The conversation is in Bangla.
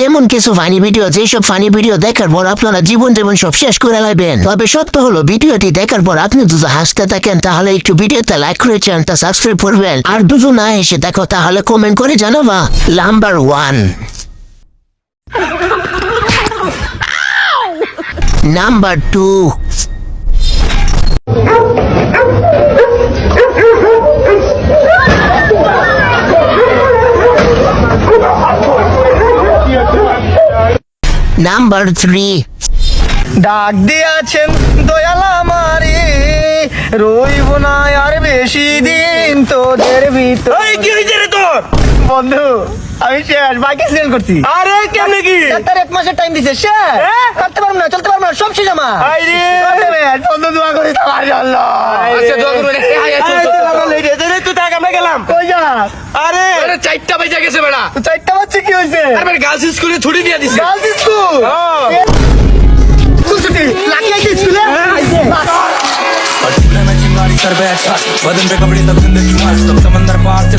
এমন কিছু ফানি ভিডিও যেসব ফানি ভিডিও দেখার পর আপনারা জীবন যেমন সব শেষ করে লাইবেন। তবে সত্য হলো ভিডিওটি দেখার পর আপনি যদি হাসতে থাকেন তাহলে একটু ভিডিওতে লাইক করে চ্যানেলটা সাবস্ক্রাইব করবেন। আর দুটো না এসে দেখো তাহলে কমেন্ট করে জানাবা। নাম্বার 1, নাম্বার 2, নাম্বার 3, ডাক দিয়াছেন দয়াল আমারে, রইব না আর বেশি দিন তোদের ভিতর। কি হয়েছে রে তোর? বন্ধু আমি শেষ, বাইকে সিলেন করছি। আরে কেমনে কি? ডাক্তার 1 মাসের টাইম দিছে, শেষ করতে পারবো না, চলতে পারবো না, সব শেষ আমার। আইরে বন্ধু দোয়া করিস আমার জন্য। আচ্ছা দোয়া করবেন। তুই তাক আমরা গেলাম। কই যা? আরে 4টা বাজে গেছে বেড়া। 4টা বাজছে, কি হয়েছে? আরে গার্লস স্কুলে ছুটি দিয়ে দিছে। Girls school? স্কুল ছুটি? লাকি আইছে স্কুলে? और झूले में चिंगारी कर बैठा, बदन पे कपड़े तब जिंदगी मस्त, तब समंदर पार से